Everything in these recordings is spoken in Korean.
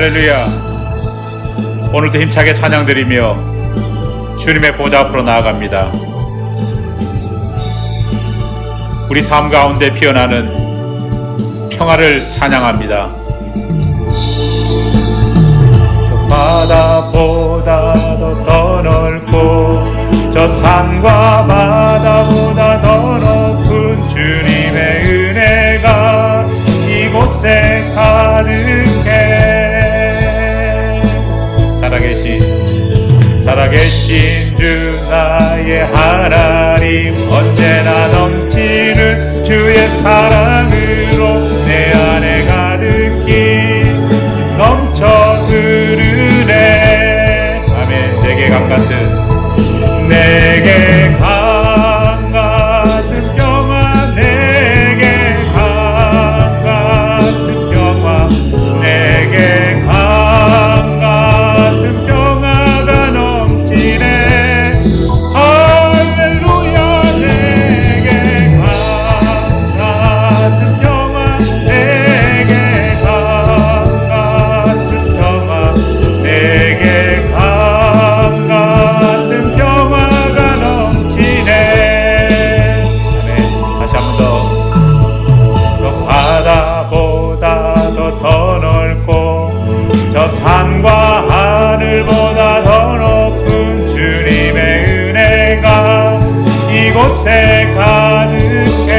할렐루야. 오늘도 힘차게 찬양드리며 주님의 보좌 앞으로 나아갑니다. 우리 삶 가운데 피어나는 평화를 찬양합니다. 저 바다보다도 더 넓고 저 산과 바다보다 더 높은 주님의 은혜가 이곳에 가득해. 살아계신 주 나의 하나님, 언제나 넘치는 주의 사랑으로 내 안에 가득히 넘쳐 흐르네. 아멘. 내게 강 같은 평화, 내게 강 같은 평화, 내게 강 같은 평화가 넘치네. 할렐루야. 내게 강 같은 평화, 내게 강 같은 평화, 내게 강 같은 평화가 넘치네. 아멘. 다시 한 번 더. 저 바다보다도 더 넓고 저 산과 하늘보다 더 높은 주님의 은혜가 이곳에 가득해.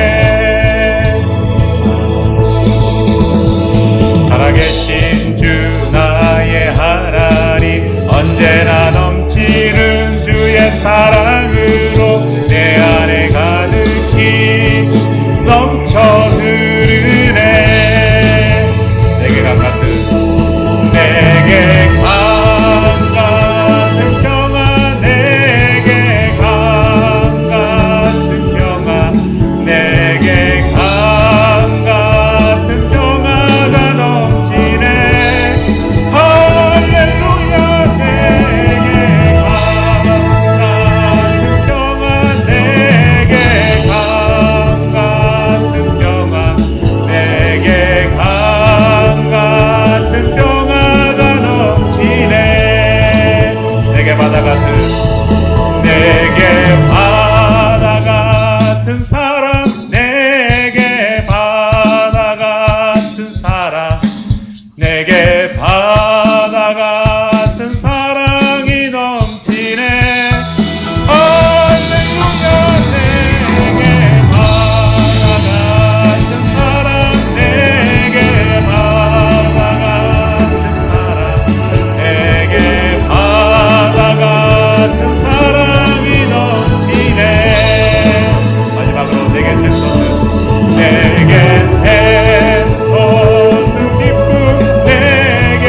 살아계신 주 나의 하나님, 언제나 넘치는 주의 사랑으로 내 안에 가득히 넘쳐 흐르네. 내게 강 같은 평화, 내게 강 같은 평화, 내게 강 같은 평화가 넘치네. 할렐루야. 내게 강 같은 평화, 내게 강 같은 평화, 내게 강 같은 평화가 넘치네. 내게 바다 같은 사랑, 내게 바다 같은 사랑, 내게 바다 같은 사랑이 넘치네. 할렐루야. 내게 바다 같은 사랑, 내게 바다 같은 사랑, 내게 바다 같은 사랑이 넘치네. 마지막으로 내게 샘솟는 기쁨, 내게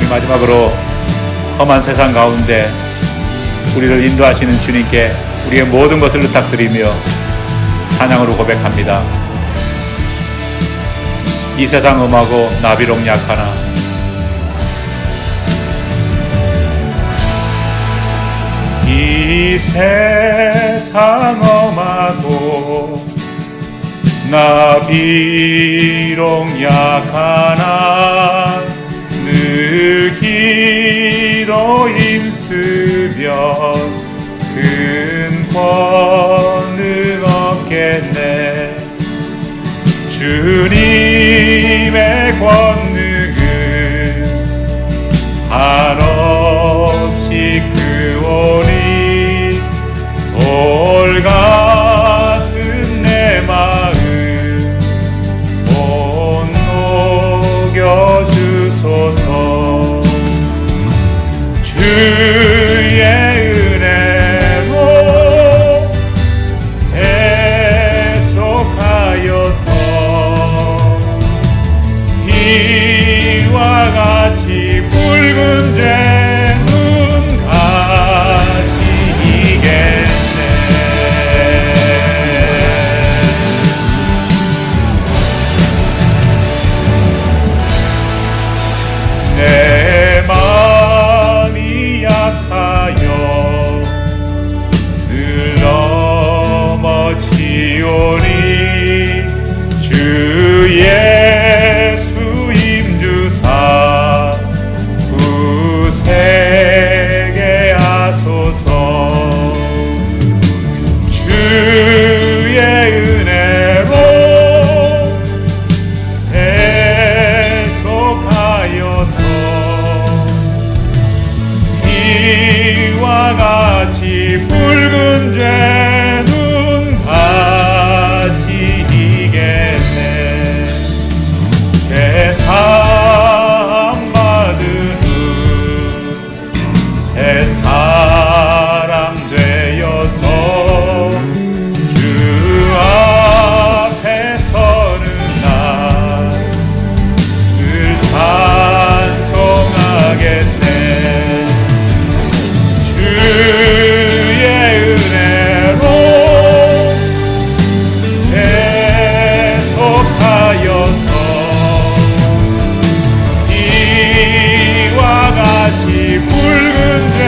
우리 마지막으로 험한 세상 가운데 우리를 인도하시는 주님께 우리의 모든 것을 의탁드리며 찬양으로 고백합니다. 이 세상 험하고 나비록 약하나 이 세상 험하고 나비록 약하나 늘 기도 힘쓰며 큰 권능 얻겠네. 주님의 권능은 한없이 크오니 돌 같은 내 마음 온 녹여주소서. 주의 은혜로 계속하여서 이와 같이 붉은 죄 눈같이 이겠네. 내 마음이 약하여 늘 넘어지오니 주 예수 힘주사 구세게 하소서. 주의 은혜로 계속하여서 이와 같이 붉은 죄 눈같이 이겠네. 죄사함 받은 후 새 사람 되어서 주 앞에 서는 날 늘 찬송하겠네. 주의 은혜로 계속하여서 이와 같이 붉은 죄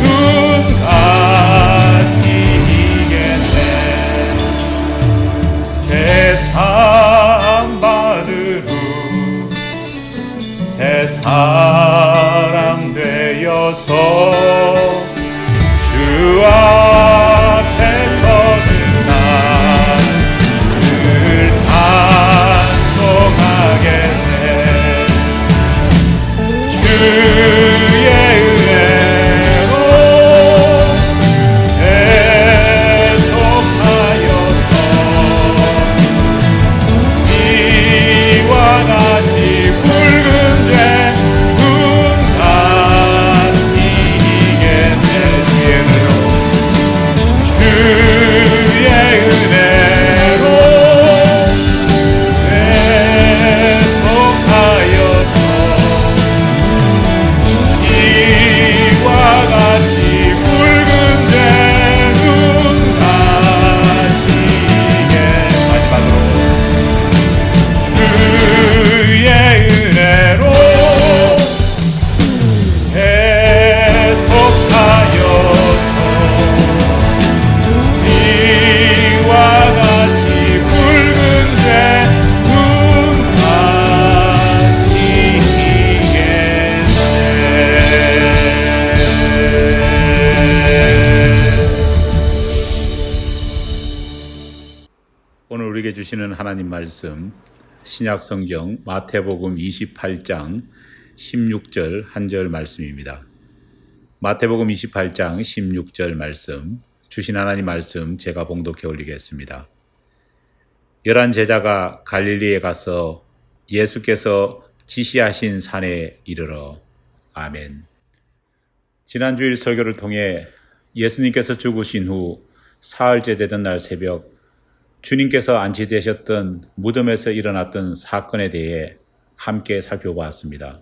눈같이 이겠네. 죄사함 받은 후 새 사람 되어서 주 앞에 서는 날 늘 찬송하겠네. 주의 은혜로 계속하여서 이와 같이 붉은 죄 눈같이 이겠네. 주의 은혜로 계속하여서 이와 같이 붉은 죄 눈같이 이겠네. 마지막으로 주의 은혜로 계속하여서 이와 같이 붉은 죄 눈같이 이겠네. 오늘 우리에게 주시는 하나님 말씀 신약 성경 마태복음 28장 16절 한 절 말씀입니다. 마태복음 28장 16절 말씀, 주신 하나님 말씀 제가 봉독해 올리겠습니다. 11 제자가 갈릴리에 가서 예수께서 지시하신 산에 이르러. 아멘. 지난주일 설교를 통해 예수님께서 죽으신 후 사흘째 되던 날 새벽 주님께서 안치되셨던 무덤에서 일어났던 사건에 대해 함께 살펴보았습니다.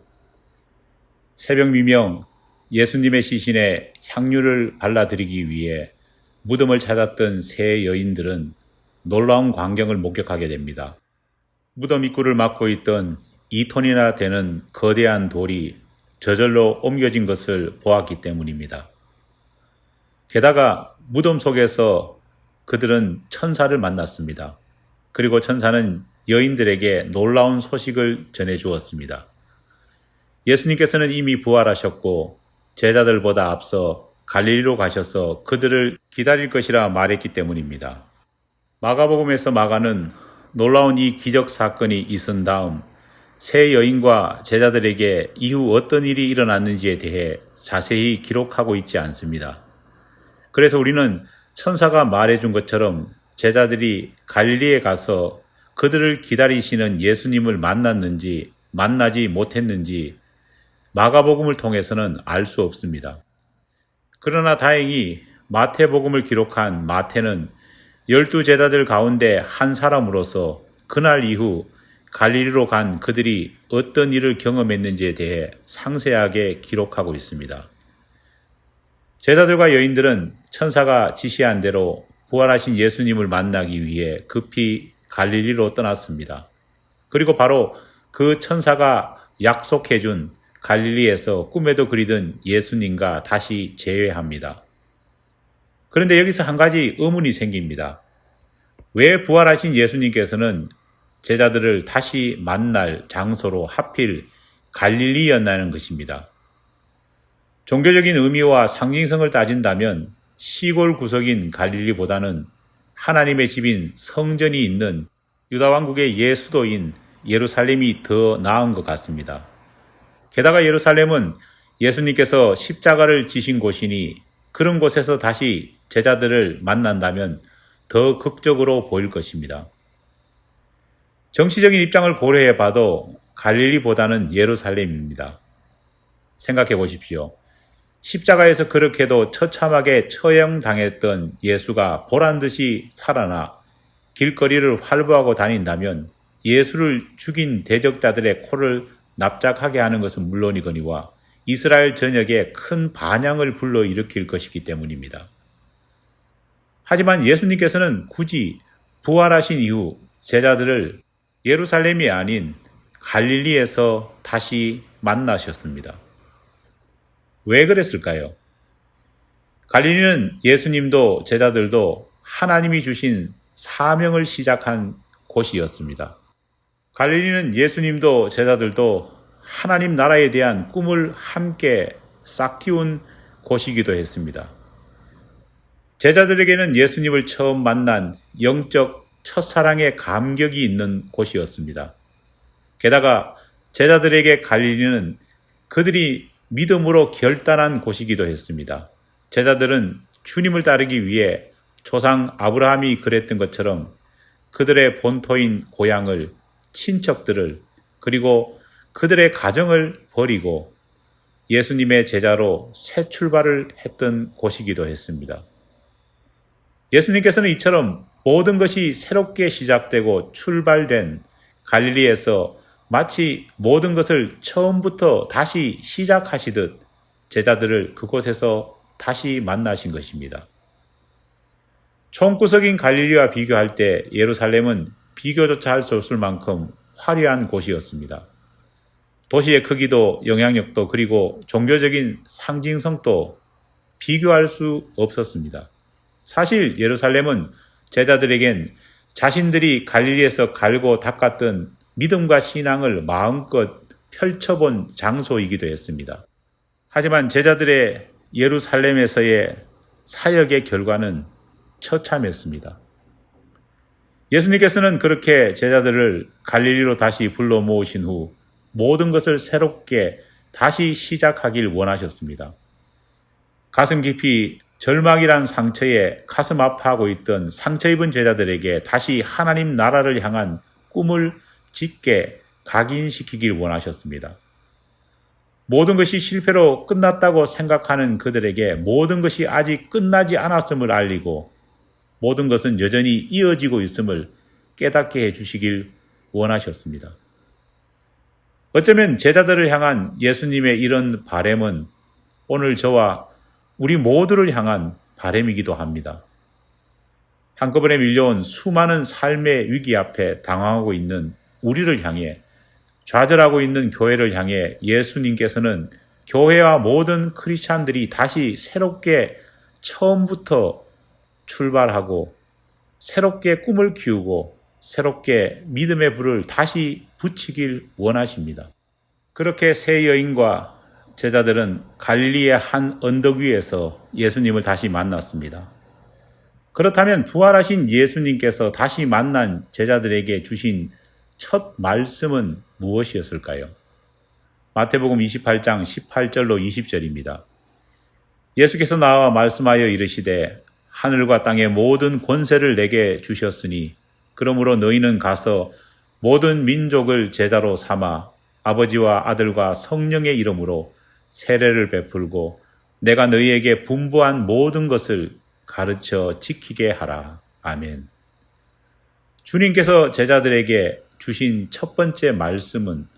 새벽 미명 예수님의 시신에 향유를 발라드리기 위해 무덤을 찾았던 세 여인들은 놀라운 광경을 목격하게 됩니다. 무덤 입구를 막고 있던 2톤이나 되는 거대한 돌이 저절로 옮겨진 것을 보았기 때문입니다. 게다가 무덤 속에서 그들은 천사를 만났습니다. 그리고 천사는 여인들에게 놀라운 소식을 전해 주었습니다. 예수님께서는 이미 부활하셨고 제자들보다 앞서 갈릴리로 가셔서 그들을 기다릴 것이라 말했기 때문입니다. 마가복음에서 마가는 놀라운 이 기적 사건이 있은 다음 세 여인과 제자들에게 이후 어떤 일이 일어났는지에 대해 자세히 기록하고 있지 않습니다. 그래서 우리는 천사가 말해준 것처럼 제자들이 갈릴리에 가서 그들을 기다리시는 예수님을 만났는지 만나지 못했는지 마가복음을 통해서는 알 수 없습니다. 그러나 다행히 마태복음을 기록한 마태는 12제자들 가운데 한 사람으로서 그날 이후 갈릴리로 간 그들이 어떤 일을 경험했는지에 대해 상세하게 기록하고 있습니다. 제자들과 여인들은 천사가 지시한 대로 부활하신 예수님을 만나기 위해 급히 갈릴리로 떠났습니다. 그리고 바로 그 천사가 약속해준 갈릴리에서 꿈에도 그리던 예수님과 다시 재회합니다. 그런데 여기서 한 가지 의문이 생깁니다. 왜 부활하신 예수님께서는 제자들을 다시 만날 장소로 하필 갈릴리였나는 것입니다. 종교적인 의미와 상징성을 따진다면 시골 구석인 갈릴리보다는 하나님의 집인 성전이 있는 유다 왕국의 예수도인 예루살렘이 더 나은 것 같습니다. 게다가 예루살렘은 예수님께서 십자가를 지신 곳이니 그런 곳에서 다시 제자들을 만난다면 더 극적으로 보일 것입니다. 정치적인 입장을 고려해 봐도 갈릴리보다는 예루살렘입니다. 생각해 보십시오. 십자가에서 그렇게도 처참하게 처형당했던 예수가 보란듯이 살아나 길거리를 활보하고 다닌다면 예수를 죽인 대적자들의 코를 납작하게 하는 것은 물론이거니와 이스라엘 전역에 큰 반향을 불러일으킬 것이기 때문입니다. 하지만 예수님께서는 굳이 부활하신 이후 제자들을 예루살렘이 아닌 갈릴리에서 다시 만나셨습니다. 왜 그랬을까요? 갈릴리는 예수님도 제자들도 하나님이 주신 사명을 시작한 곳이었습니다. 갈릴리는 예수님도 제자들도 하나님 나라에 대한 꿈을 함께 싹틔운 곳이기도 했습니다. 제자들에게는 예수님을 처음 만난 영적 첫사랑의 감격이 있는 곳이었습니다. 게다가 제자들에게 갈릴리는 그들이 믿음으로 결단한 곳이기도 했습니다. 제자들은 주님을 따르기 위해 조상 아브라함이 그랬던 것처럼 그들의 본토인 고향을, 친척들을, 그리고 그들의 가정을 버리고 예수님의 제자로 새 출발을 했던 곳이기도 했습니다. 예수님께서는 이처럼 모든 것이 새롭게 시작되고 출발된 갈릴리에서 마치 모든 것을 처음부터 다시 시작하시듯 제자들을 그곳에서 다시 만나신 것입니다. 총구석인 갈릴리와 비교할 때 예루살렘은 비교조차 할 수 없을 만큼 화려한 곳이었습니다. 도시의 크기도 영향력도 그리고 종교적인 상징성도 비교할 수 없었습니다. 사실 예루살렘은 제자들에겐 자신들이 갈릴리에서 갈고 닦았던 믿음과 신앙을 마음껏 펼쳐본 장소이기도 했습니다. 하지만 제자들의 예루살렘에서의 사역의 결과는 처참했습니다. 예수님께서는 그렇게 제자들을 갈릴리로 다시 불러 모으신 후 모든 것을 새롭게 다시 시작하길 원하셨습니다. 가슴 깊이 절망이란 상처에 가슴 아파하고 있던 상처 입은 제자들에게 다시 하나님 나라를 향한 꿈을 짓게 각인시키길 원하셨습니다. 모든 것이 실패로 끝났다고 생각하는 그들에게 모든 것이 아직 끝나지 않았음을 알리고 모든 것은 여전히 이어지고 있음을 깨닫게 해주시길 원하셨습니다. 어쩌면 제자들을 향한 예수님의 이런 바램은 오늘 저와 우리 모두를 향한 바램이기도 합니다. 한꺼번에 밀려온 수많은 삶의 위기 앞에 당황하고 있는 우리를 향해, 좌절하고 있는 교회를 향해 예수님께서는 교회와 모든 크리스찬들이 다시 새롭게 처음부터 출발하고 새롭게 꿈을 키우고 새롭게 믿음의 불을 다시 붙이길 원하십니다. 그렇게 세 여인과 제자들은 갈릴리의 한 언덕 위에서 예수님을 다시 만났습니다. 그렇다면 부활하신 예수님께서 다시 만난 제자들에게 주신 첫 말씀은 무엇이었을까요? 마태복음 28장 18절로 20절입니다. 예수께서 나와 말씀하여 이르시되 하늘과 땅의 모든 권세를 내게 주셨으니 그러므로 너희는 가서 모든 민족을 제자로 삼아 아버지와 아들과 성령의 이름으로 세례를 베풀고 내가 너희에게 분부한 모든 것을 가르쳐 지키게 하라. 아멘. 주님께서 제자들에게 주신 첫 번째 말씀은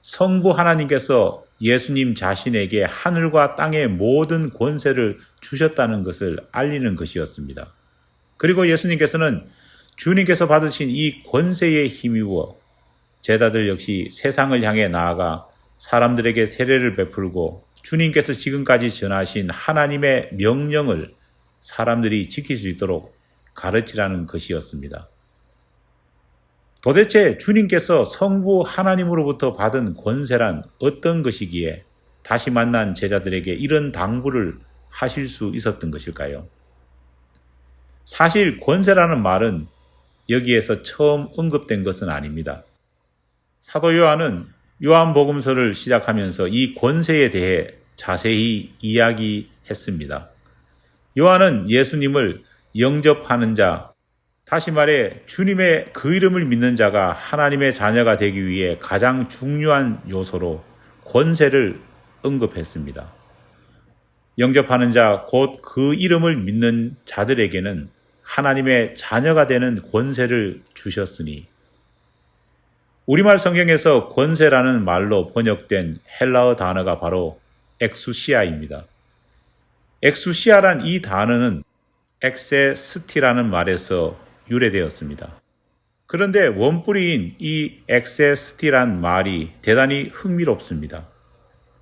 성부 하나님께서 예수님 자신에게 하늘과 땅의 모든 권세를 주셨다는 것을 알리는 것이었습니다. 그리고 예수님께서는 주님께서 받으신 이 권세에 힘입어 제자들 역시 세상을 향해 나아가 사람들에게 세례를 베풀고 주님께서 지금까지 전하신 하나님의 명령을 사람들이 지킬 수 있도록 가르치라는 것이었습니다. 도대체 주님께서 성부 하나님으로부터 받은 권세란 어떤 것이기에 다시 만난 제자들에게 이런 당부를 하실 수 있었던 것일까요? 사실 권세라는 말은 여기에서 처음 언급된 것은 아닙니다. 사도 요한은 요한복음서를 시작하면서 이 권세에 대해 자세히 이야기했습니다. 요한은 예수님을 영접하는 자, 다시 말해 주님의 그 이름을 믿는 자가 하나님의 자녀가 되기 위해 가장 중요한 요소로 권세를 언급했습니다. 영접하는 자, 곧 그 이름을 믿는 자들에게는 하나님의 자녀가 되는 권세를 주셨으니, 우리말 성경에서 권세라는 말로 번역된 헬라어 단어가 바로 엑수시아입니다. 엑수시아란 이 단어는 엑세스티라는 말에서 유래되었습니다. 그런데 원뿌리인 이 엑세스티란 말이 대단히 흥미롭습니다.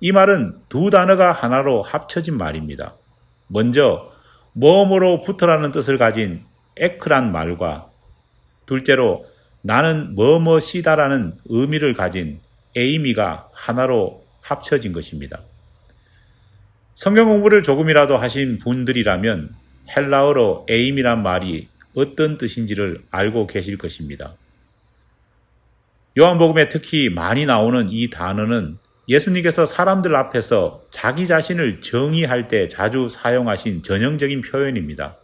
이 말은 두 단어가 하나로 합쳐진 말입니다. 먼저 뭐뭐로부터라는 뜻을 가진 에크란 말과 둘째로 나는 뭐뭐시다라는 의미를 가진 에이미가 하나로 합쳐진 것입니다. 성경 공부를 조금이라도 하신 분들이라면 헬라어로 에임이란 말이 어떤 뜻인지를 알고 계실 것입니다. 요한복음에 특히 많이 나오는 이 단어는 예수님께서 사람들 앞에서 자기 자신을 정의할 때 자주 사용하신 전형적인 표현입니다.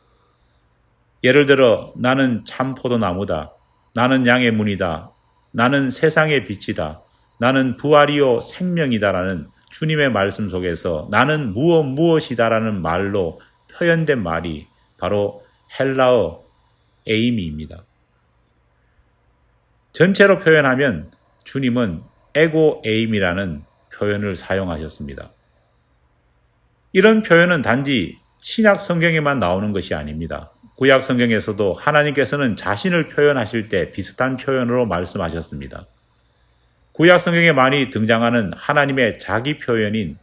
예를 들어 나는 참 포도나무다, 나는 양의 문이다, 나는 세상의 빛이다, 나는 부활이요 생명이다라는 주님의 말씀 속에서 나는 무엇이다라는 말로 표현된 말이 바로 헬라어 에이미입니다. 전체로 표현하면 주님은 에고 에임이라는 표현을 사용하셨습니다. 이런 표현은 단지 신약 성경에만 나오는 것이 아닙니다. 구약 성경에서도 하나님께서는 자신을 표현하실 때 비슷한 표현으로 말씀하셨습니다. 구약 성경에 많이 등장하는 하나님의 자기 표현인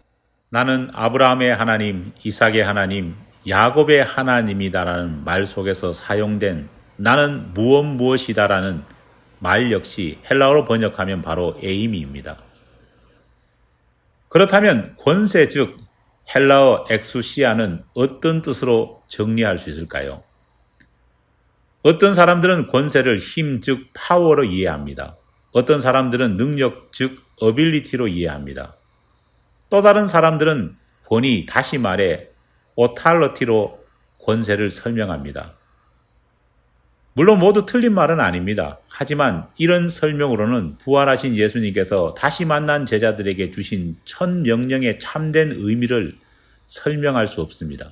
나는 아브라함의 하나님, 이삭의 하나님, 야곱의 하나님이다라는 말 속에서 사용된 나는 무엇이다라는 말 역시 헬라어로 번역하면 바로 에이미입니다. 그렇다면 권세 즉 헬라어 엑수시아는 어떤 뜻으로 정리할 수 있을까요? 어떤 사람들은 권세를 힘 즉 파워로 이해합니다. 어떤 사람들은 능력 즉 어빌리티로 이해합니다. 또 다른 사람들은 권위, 다시 말해 오탈러티로 권세를 설명합니다. 물론 모두 틀린 말은 아닙니다. 하지만 이런 설명으로는 부활하신 예수님께서 다시 만난 제자들에게 주신 첫 명령의 참된 의미를 설명할 수 없습니다.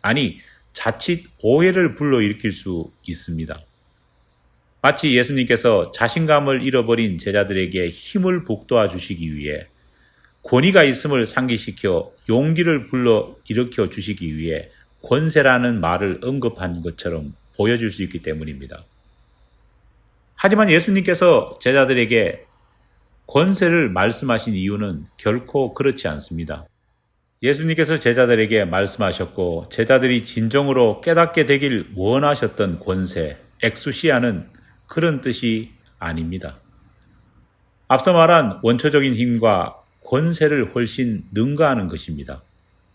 아니, 자칫 오해를 불러일으킬 수 있습니다. 마치 예수님께서 자신감을 잃어버린 제자들에게 힘을 북돋아 주시기 위해 권위가 있음을 상기시켜 용기를 불러 일으켜 주시기 위해 권세라는 말을 언급한 것처럼 보여질 수 있기 때문입니다. 하지만 예수님께서 제자들에게 권세를 말씀하신 이유는 결코 그렇지 않습니다. 예수님께서 제자들에게 말씀하셨고 제자들이 진정으로 깨닫게 되길 원하셨던 권세, 엑수시아는 그런 뜻이 아닙니다. 앞서 말한 원초적인 힘과 권세를 훨씬 능가하는 것입니다.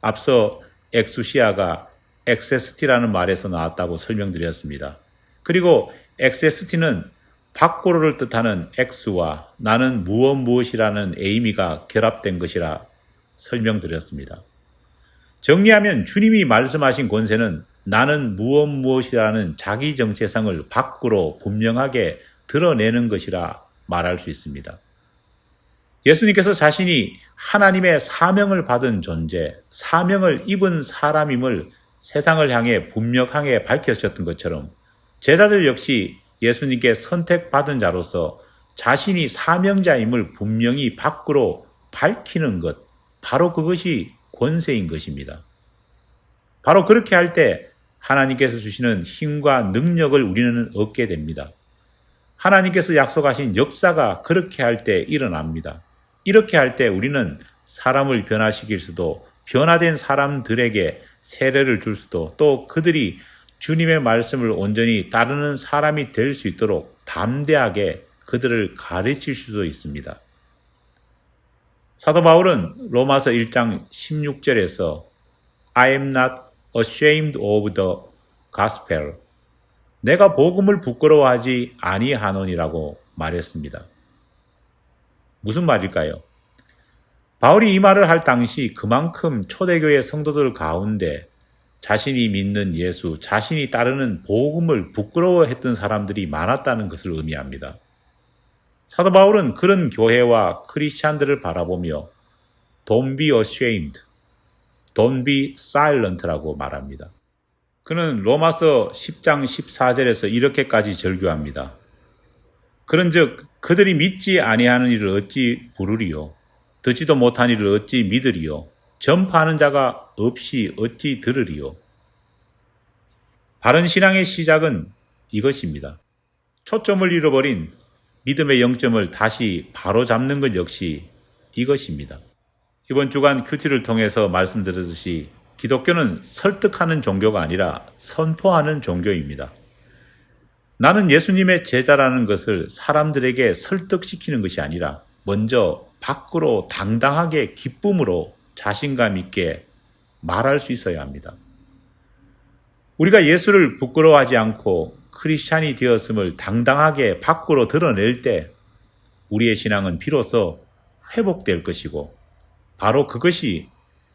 앞서 엑수시아가 엑세스티라는 말에서 나왔다고 설명드렸습니다. 그리고 엑세스티는 밖으로를 뜻하는 X와 나는 무엇이라는 의미가 결합된 것이라 설명드렸습니다. 정리하면 주님이 말씀하신 권세는 나는 무엇이라는 자기 정체성을 밖으로 분명하게 드러내는 것이라 말할 수 있습니다. 예수님께서 자신이 하나님의 사명을 받은 존재, 사명을 입은 사람임을 세상을 향해 분명하게 밝히셨던 것처럼 제자들 역시 예수님께 선택받은 자로서 자신이 사명자임을 분명히 밖으로 밝히는 것, 바로 그것이 권세인 것입니다. 바로 그렇게 할 때 하나님께서 주시는 힘과 능력을 우리는 얻게 됩니다. 하나님께서 약속하신 역사가 그렇게 할 때 일어납니다. 이렇게 할 때 우리는 사람을 변화시킬 수도, 변화된 사람들에게 세례를 줄 수도, 또 그들이 주님의 말씀을 온전히 따르는 사람이 될 수 있도록 담대하게 그들을 가르칠 수도 있습니다. 사도 바울은 로마서 1장 16절에서 I am not ashamed of the gospel. 내가 복음을 부끄러워하지 아니하노니라고 말했습니다. 무슨 말일까요? 바울이 이 말을 할 당시 그만큼 초대교회 성도들 가운데 자신이 믿는 예수, 자신이 따르는 복음을 부끄러워했던 사람들이 많았다는 것을 의미합니다. 사도 바울은 그런 교회와 크리스찬들을 바라보며 Don't be ashamed, don't be silent라고 말합니다. 그는 로마서 10장 14절에서 이렇게까지 절규합니다. 그런즉 그들이 믿지 아니하는 일을 어찌 부르리요? 듣지도 못한 일을 어찌 믿으리요? 전파하는 자가 없이 어찌 들으리요? 바른 신앙의 시작은 이것입니다. 초점을 잃어버린 믿음의 영점을 다시 바로잡는 것 역시 이것입니다. 이번 주간 큐티를 통해서 말씀드렸듯이 기독교는 설득하는 종교가 아니라 선포하는 종교입니다. 나는 예수님의 제자라는 것을 사람들에게 설득시키는 것이 아니라 먼저 밖으로 당당하게 기쁨으로 자신감 있게 말할 수 있어야 합니다. 우리가 예수를 부끄러워하지 않고 크리스찬이 되었음을 당당하게 밖으로 드러낼 때 우리의 신앙은 비로소 회복될 것이고 바로 그것이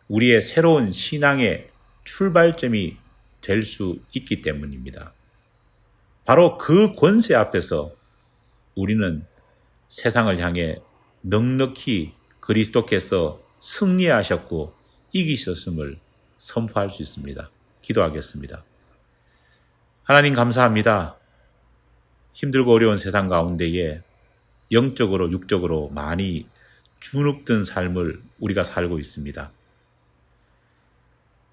우리의 새로운 신앙의 출발점이 될 수 있기 때문입니다. 바로 그 권세 앞에서 우리는 세상을 향해 넉넉히 그리스도께서 승리하셨고 이기셨음을 선포할 수 있습니다. 기도하겠습니다. 하나님 감사합니다. 힘들고 어려운 세상 가운데에 영적으로 육적으로 많이 주눅든 삶을 우리가 살고 있습니다.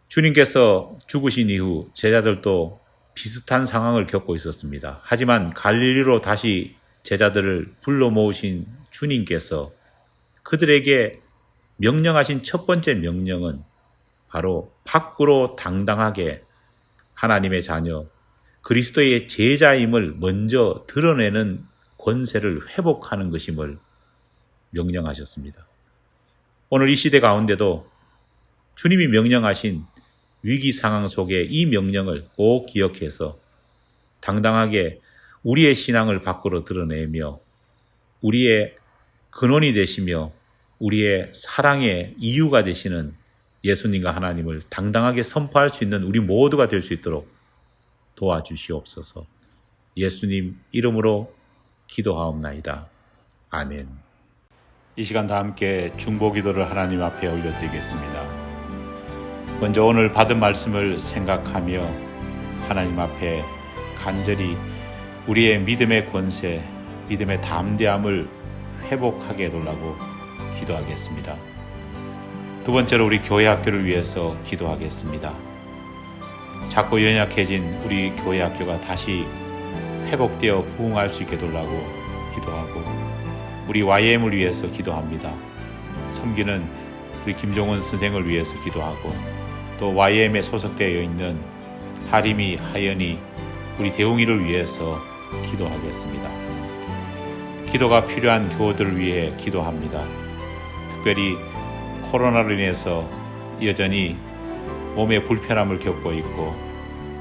주님께서 죽으신 이후 제자들도 비슷한 상황을 겪고 있었습니다. 하지만 갈릴리로 다시 제자들을 불러 모으신 주님께서 그들에게 명령하신 첫 번째 명령은 바로 밖으로 당당하게 하나님의 자녀, 그리스도의 제자임을 먼저 드러내는 권세를 회복하는 것임을 명령하셨습니다. 오늘 이 시대 가운데도 주님이 명령하신 위기 상황 속에 이 명령을 꼭 기억해서 당당하게 우리의 신앙을 밖으로 드러내며 우리의 근원이 되시며 우리의 사랑의 이유가 되시는 예수님과 하나님을 당당하게 선포할 수 있는 우리 모두가 될 수 있도록 도와주시옵소서. 예수님 이름으로 기도하옵나이다. 아멘. 이 시간 다 함께 중보기도를 하나님 앞에 올려드리겠습니다. 먼저 오늘 받은 말씀을 생각하며 하나님 앞에 간절히 우리의 믿음의 권세, 믿음의 담대함을 회복하게 해달라고 기도하겠습니다. 두 번째로 우리 교회 학교를 위해서 기도하겠습니다. 작고 연약해진 우리 교회 학교가 다시 회복되어 부흥할 수 있게 해달라고 기도하고, 우리 YM을 위해서 기도합니다. 섬기는 우리 김종원 선생을 위해서 기도하고, 또 YM에 소속되어 있는 하림이, 하연이, 우리 대웅이를 위해서 기도하겠습니다. 기도가 필요한 교우들을 위해 기도합니다. 특별히 코로나로 인해서 여전히 몸의 불편함을 겪고 있고,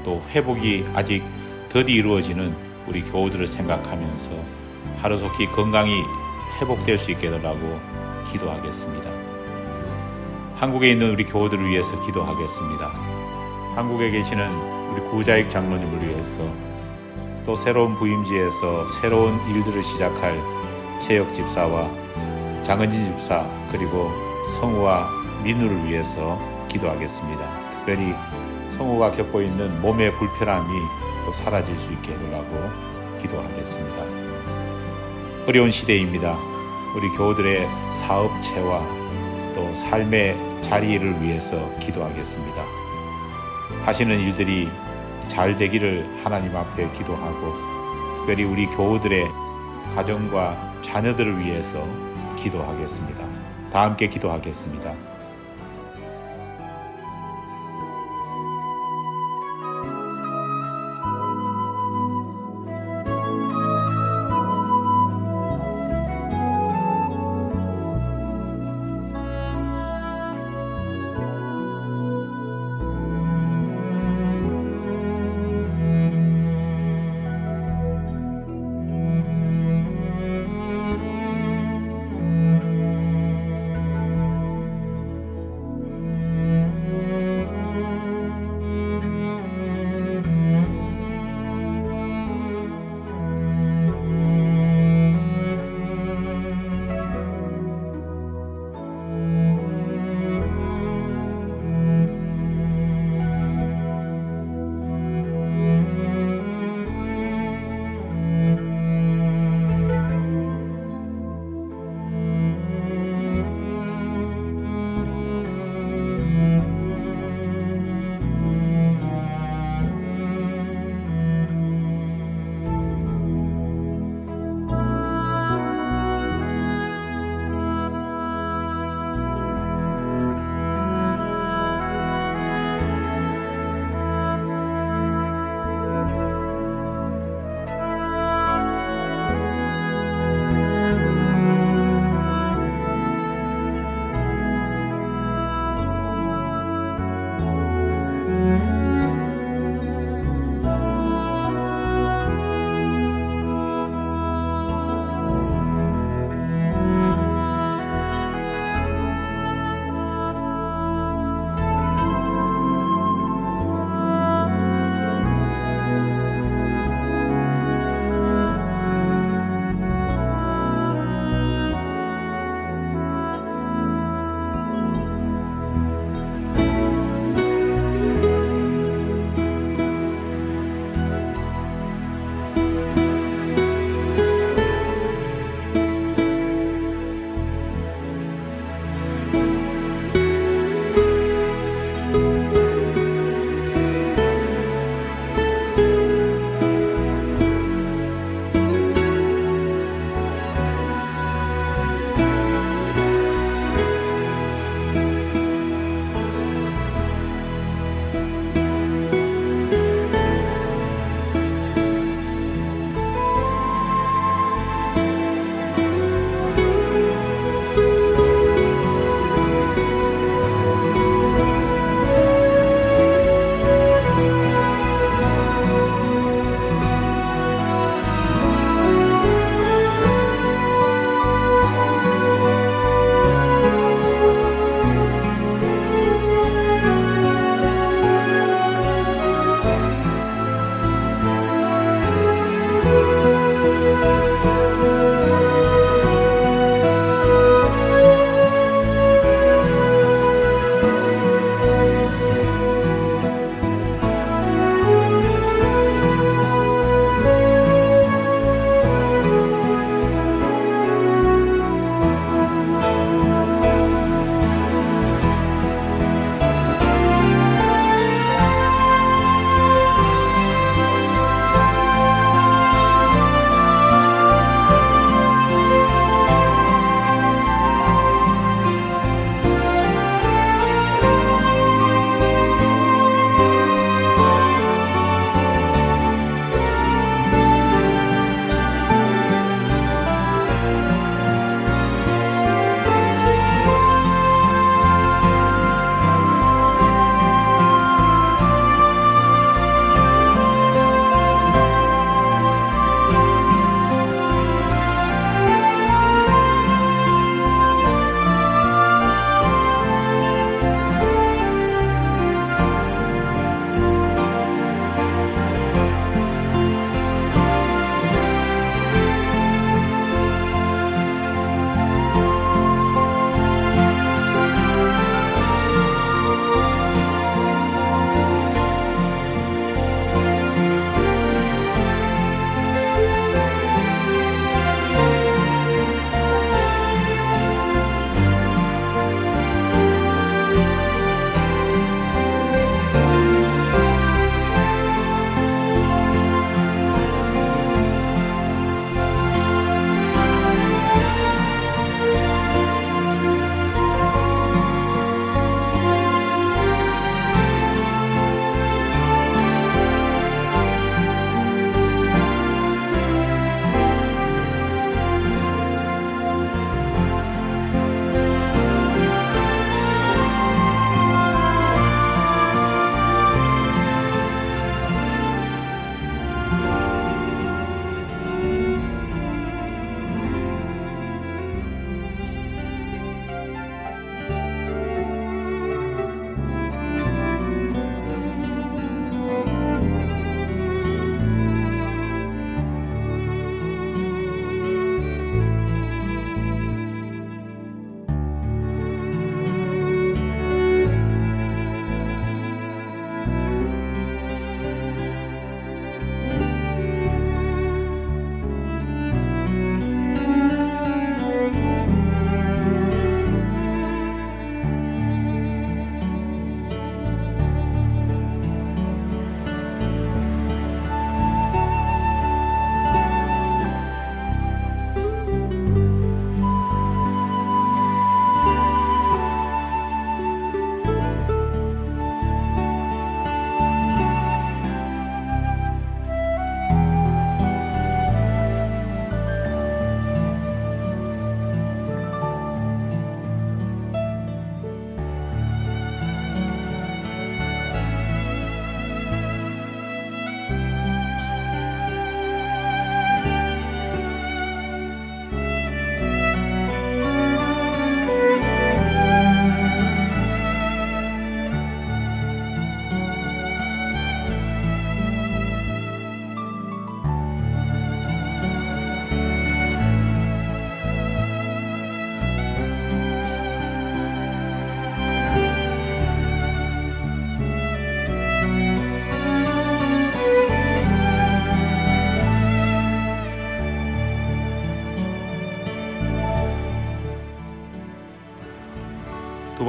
또 회복이 아직 더디 이루어지는 우리 교우들을 생각하면서 하루속히 건강이 회복될 수 있게 해달라고 기도하겠습니다. 한국에 있는 우리 교우들을 위해서 기도하겠습니다. 한국에 계시는 우리 구자익 장로님을 위해서, 또 새로운 부임지에서 새로운 일들을 시작할 최혁 집사와 장은진 집사, 그리고 성우와 민우를 위해서 기도하겠습니다. 특별히 성우가 겪고 있는 몸의 불편함이 또 사라질 수 있게 해달라고 기도하겠습니다. 어려운 시대입니다. 우리 교우들의 사업체와 또 삶의 자리를 위해서 기도하겠습니다. 하시는 일들이 잘 되기를 하나님 앞에 기도하고, 특별히 우리 교우들의 가정과 자녀들을 위해서 기도하겠습니다. 다 함께 기도하겠습니다.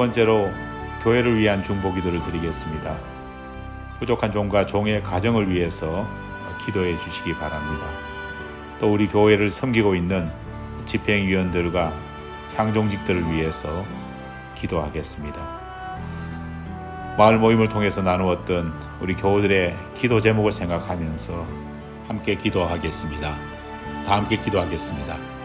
번째로 교회를 위한 중보기도를 드리겠습니다. 부족한 종과 종의 가정을 위해서 기도해 주시기 바랍니다. 또 우리 교회를 섬기고 있는 집행위원들과 향종직들을 위해서 기도하겠습니다. 마을 모임을 통해서 나누었던 우리 교우들의 기도 제목을 생각하면서 함께 기도하겠습니다. 다 함께 기도하겠습니다.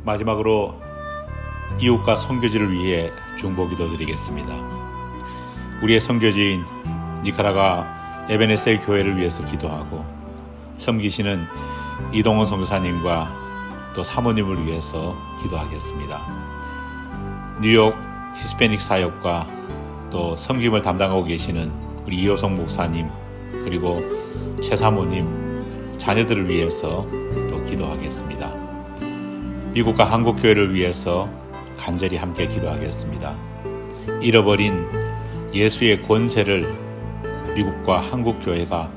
마지막으로 이웃과 선교지를 위해 중보기도 드리겠습니다. 우리의 선교지인 니카라과 에베네셀 교회를 위해서 기도하고 섬기시는 이동원 선교사님과 또 사모님을 위해서 기도하겠습니다. 뉴욕 히스패닉 사역과 또 섬김을 담당하고 계시는 우리 이호성 목사님 그리고 최 사모님 자녀들을 위해서 또 기도하겠습니다. 미국과 한국 교회를 위해서 간절히 함께 기도하겠습니다. 잃어버린 예수의 권세를 미국과 한국 교회가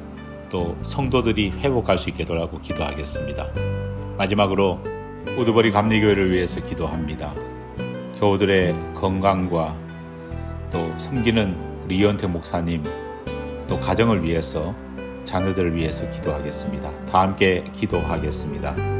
또 성도들이 회복할 수 있게 도라고 기도하겠습니다. 마지막으로 우두버리 감리교회를 위해서 기도합니다. 교우들의 건강과 또 섬기는 우리 이현태 목사님 또 가정을 위해서 자녀들을 위해서 기도하겠습니다. 다 함께 기도하겠습니다.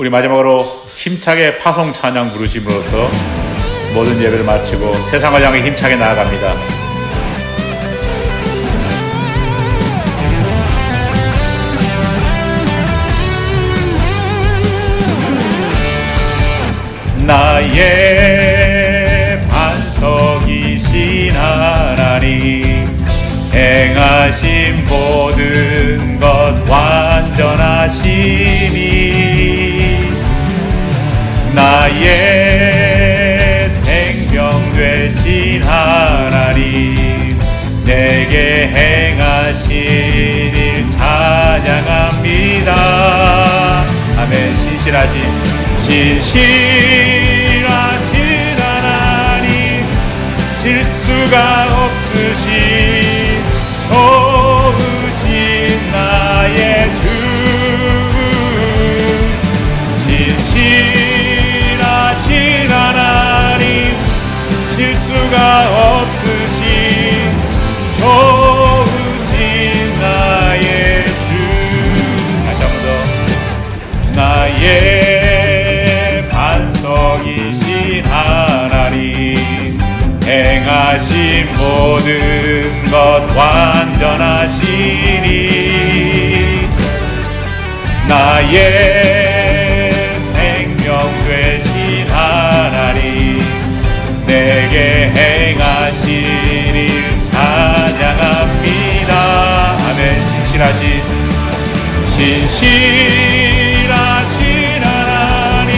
우리 마지막으로 힘차게 파송 찬양 부르심으로써 모든 예배를 마치고 세상을 향해 힘차게 나아갑니다. 나의 반석이신 하나님, 행하신 모든 것 완전하시니 나의 생명 되신 하나님, 내게 행하신 일 찬양합니다. 아멘. 신실하신 하나님, 질수가 없으신 좋으신 나의 주, 신실하신 하나님, 질수가 없으신 좋으신 나의 주. 다시 한 번 더. 나의 반석이신 하나님, 행하신 모든 것 완전하시니 나의 생명 되신 하나님, 내게 행하신 일 찬양합니다. 아멘. 신실하신 하나님,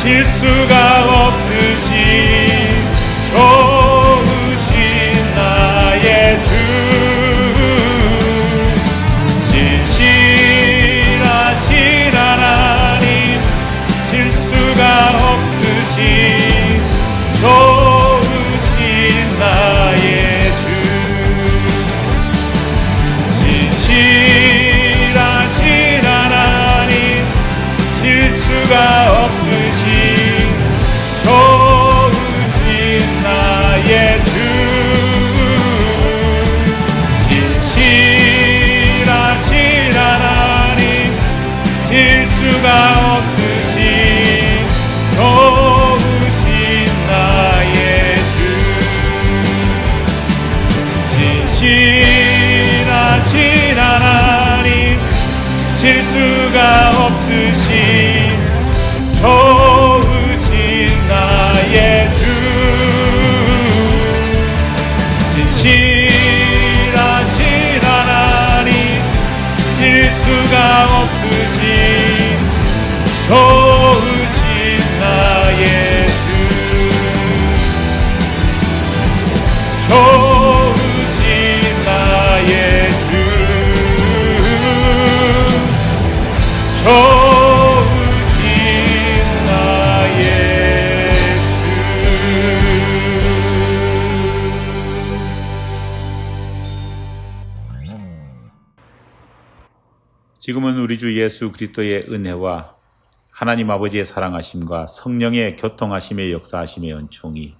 질수가 없으신 좋으신 나의 주, 신실하신 하나님, 질수가 없으신 좋으신 나의 주, 신실하신 하나님, 질수가 없으신 좋으신 나의 주, 신실하신 하나님, 질수가 없으신 좋으신 나의 주, 신실하신 하나님, 질수가 없으신 좋으신 나의 주, 신실하신 하나님, 질수가 없으신 좋으신 나의 주, 좋으신 나의 주, 좋으신 나의 주. 지금은 우리 주 예수 그리스도의 은혜와 하나님 아버지의 사랑하심과 성령의 교통하심의 역사하심의 은총이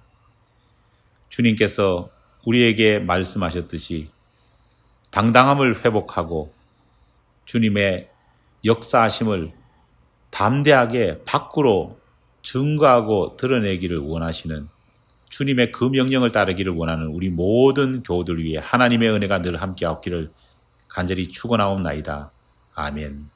주님께서 우리에게 말씀하셨듯이 당당함을 회복하고 주님의 역사하심을 담대하게 밖으로 증거하고 드러내기를 원하시는 주님의 그 명령을 따르기를 원하는 우리 모든 교우들 위해 하나님의 은혜가 늘 함께 없기를 간절히 축원하옵나이다. 아멘.